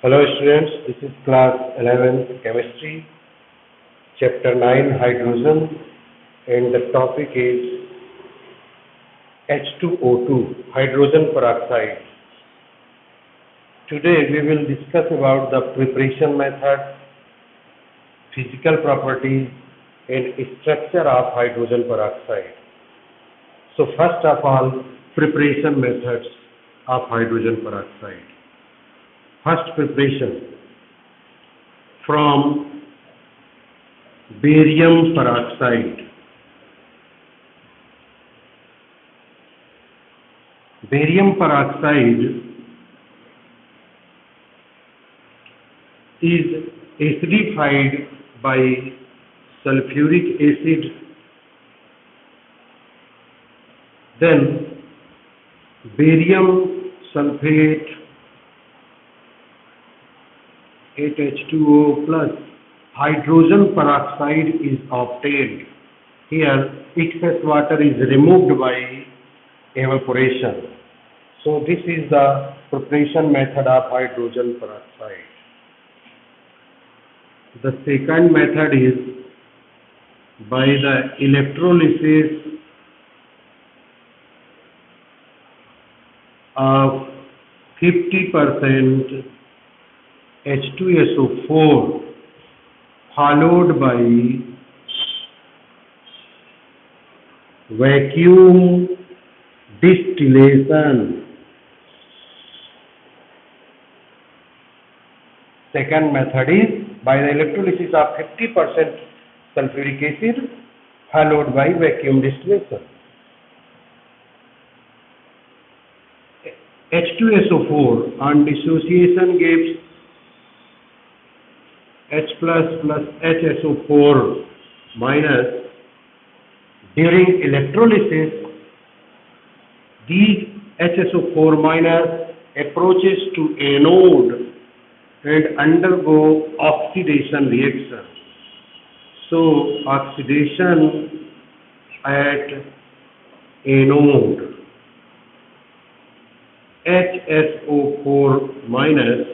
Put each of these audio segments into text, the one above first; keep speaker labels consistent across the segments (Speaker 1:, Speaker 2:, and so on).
Speaker 1: Hello students, this is class 11th chemistry, chapter 9 hydrogen, and the topic is H2O2, hydrogen peroxide. Today we will discuss about the preparation method, physical properties and structure of hydrogen peroxide. So first of all, preparation methods of hydrogen peroxide. First preparation from barium peroxide. Barium peroxide is acidified by sulfuric acid, then barium sulfate 8H2O plus hydrogen peroxide is obtained. Here excess water is removed by evaporation. So this is the preparation method of hydrogen peroxide. The second method is by the electrolysis of 50% H2SO4 followed by vacuum distillation. Second method is by the electrolysis of 50% sulfuric acid followed by vacuum distillation. H2SO4 on dissociation gives H plus HSO4 minus. During electrolysis, these HSO4 minus approaches to anode and undergo oxidation reaction. So oxidation at anode, HSO4 minus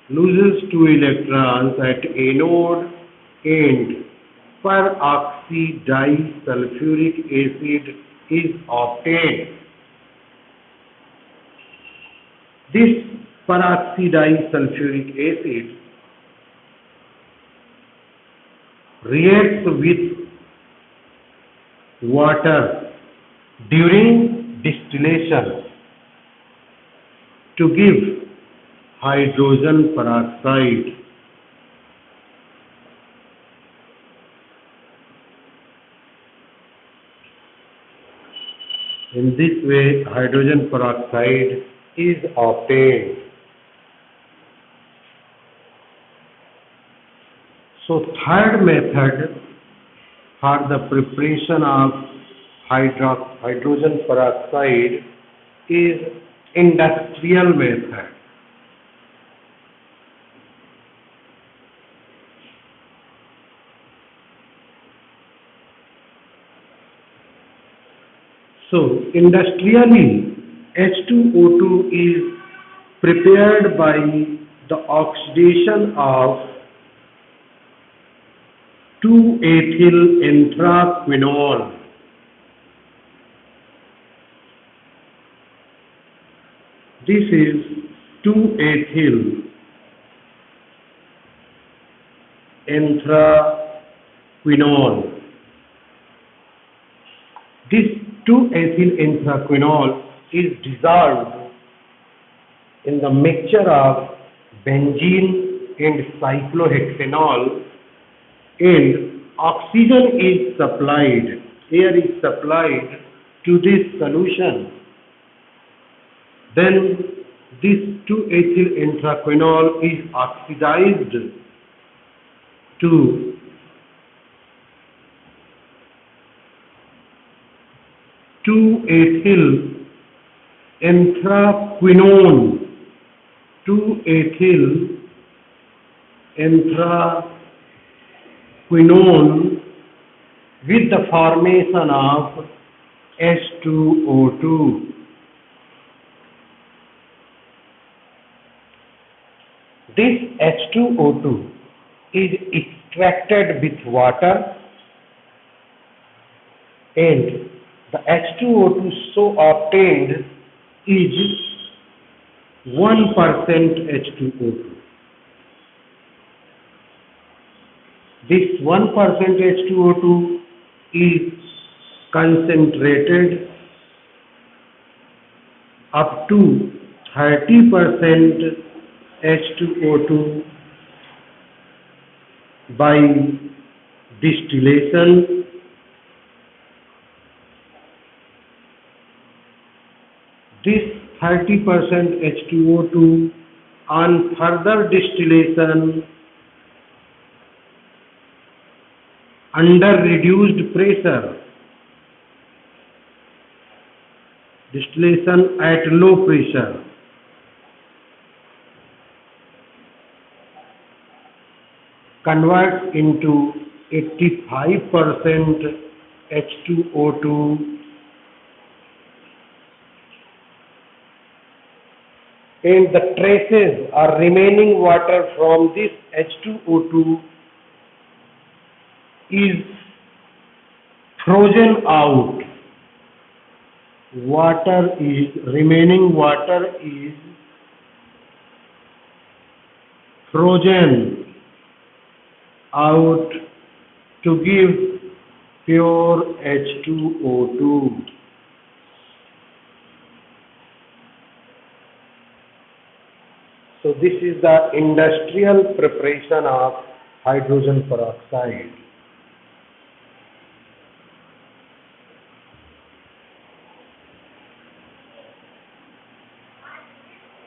Speaker 1: loses 2 electrons at anode and peroxydisulfuric acid is obtained. This peroxydisulfuric acid reacts with water during distillation to give hydrogen peroxide. In this way, hydrogen peroxide is obtained. So, third method for the preparation of hydrogen peroxide is industrial method. So, industrially, H2O2 is prepared by the oxidation of 2-ethyl anthraquinol. This is 2-ethyl anthraquinol. This 2-ethyl anthraquinol is dissolved in the mixture of benzene and cyclohexanol, and oxygen is supplied, air is supplied to this solution. Then this 2-ethyl anthraquinol is oxidized to 2-ethyl anthraquinone, 2-ethyl anthraquinone with the formation of H2O2. This H2O2 is extracted with water, and the H2O2 so obtained is 1% H2O2. This 1% H2O2 is concentrated up to 30% H2O2 by distillation. This 30% H2O2 on further distillation under reduced pressure, distillation at low pressure, converts into 85% H2O2, and the traces or remaining water from this H2O2 is frozen out. Remaining water is frozen out to give pure H2O2. So this is the industrial preparation of hydrogen peroxide.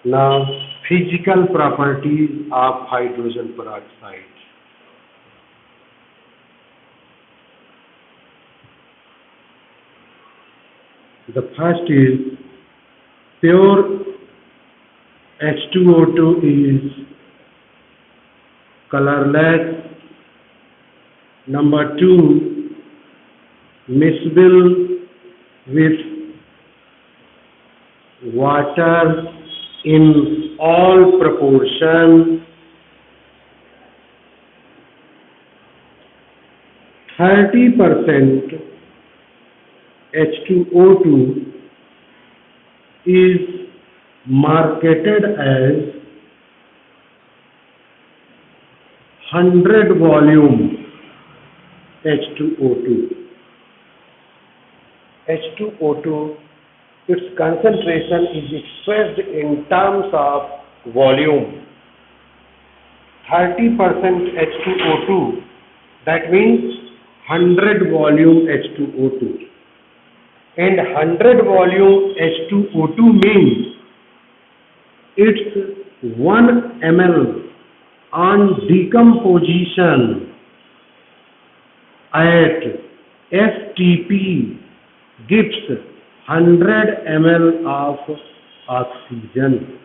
Speaker 1: Now, physical properties of hydrogen peroxide. The first is pure H2O2 is colorless. Number two, miscible with water in all proportions. 30% H2O2 is marketed as 100 volume H2O2. H2O2, its concentration is expressed in terms of volume. 30% H2O2, that means 100 volume H2O2. And 100 volume H2O2 means it's 1 ml on decomposition at STP gives 100 ml of oxygen.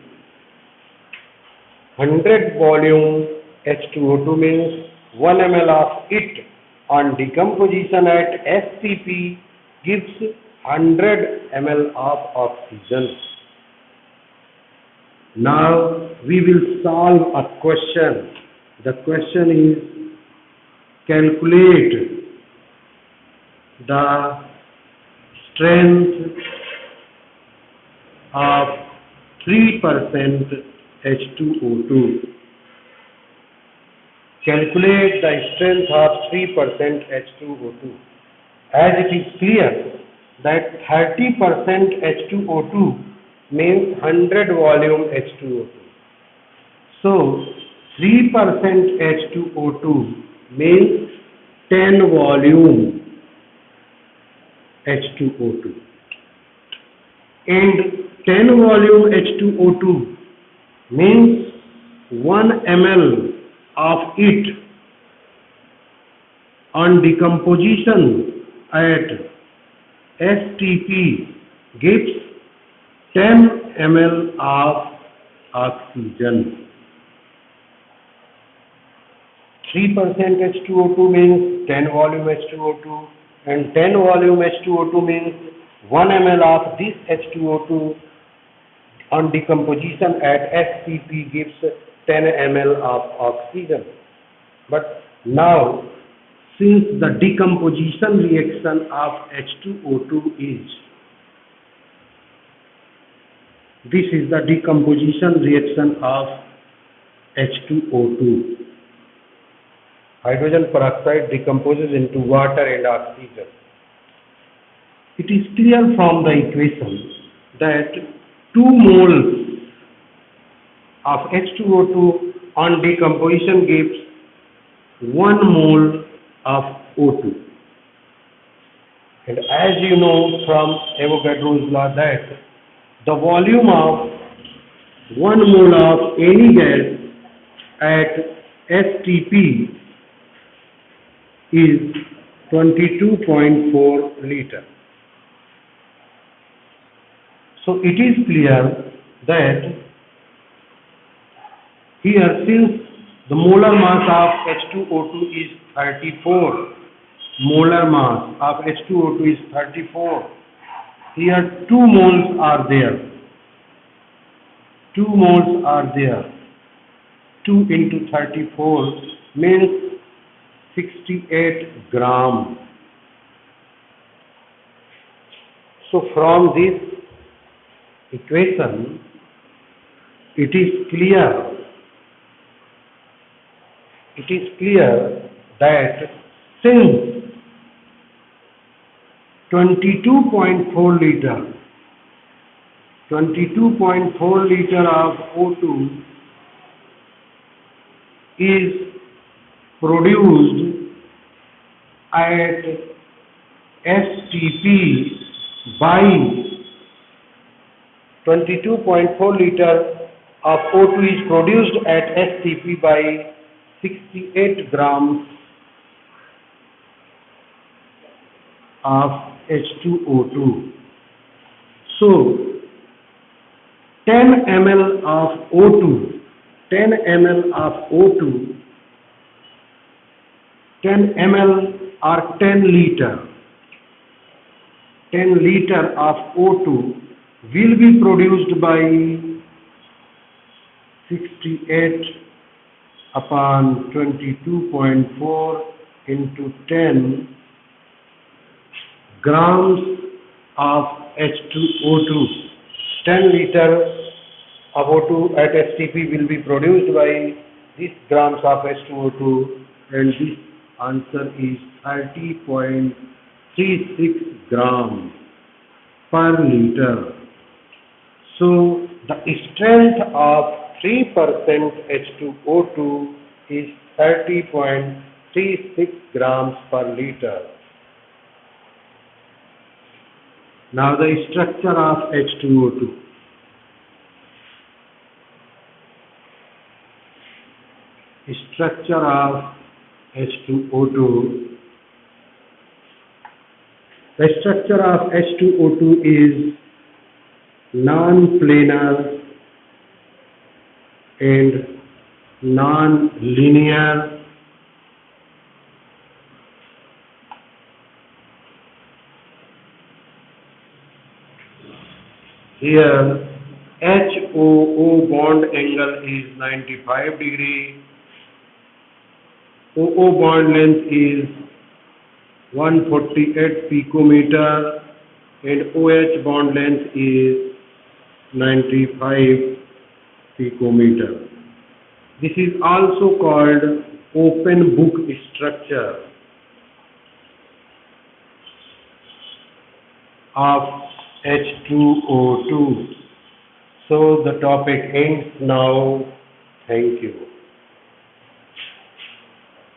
Speaker 1: 100 volume H2O2 means 1 ml of it on decomposition at STP gives 100 ml of oxygen. Now we will solve a question. The question is, calculate the strength of 3% H2O2. Calculate the strength of 3% H2O2. As it is clear that 30% H2O2 means 100 volume H2O2. So 3% H2O2 means 10 volume H2O2. And 10 volume H2O2 means 1 ml of it on decomposition at STP gives 10 ml of oxygen. 3% H2O2 means 10 volume H2O2, and 10 volume H2O2 means 1 ml of this H2O2 on decomposition at STP gives 10 ml of oxygen. But now, since the decomposition reaction of H2O2 is, this is the decomposition reaction of H2O2. Hydrogen peroxide decomposes into water and oxygen. It is clear from the equation that 2 moles of H2O2 on decomposition gives 1 mole of O2. And as you know from Avogadro's law that the volume of 1 mole of any gas at STP is 22.4 liter. So it is clear that here, since the molar mass of H2O2 is 34, molar mass of H2O2 is 34, here 2 moles are there. 2 moles are there. 2 into 34 means 68 gram. So from this equation, it is clear that since 22.4 liter of O2 is produced at STP by 22.4 liter of O2 is produced at STP by 68 grams of H2O2. So 10 ml of O2, 10 ml or 10 liter, 10 liter of O2 will be produced by 68 upon 22.4 into 10 grams of H2O2. 10 liter of O2 at STP will be produced by these grams of H2O2, and this answer is 30.36 grams per liter. So the strength of 3% H2O2 is 30.36 grams per liter. Now the structure of H2O2. Structure of H2O2. The structure of H2O2 is non-planar and non-linear. Here HOO bond angle is 95 degree. OO bond length is 148 picometer and OH bond length is 95 picometer. This is also called open book structure of H2O2. So the topic ends now. Thank you.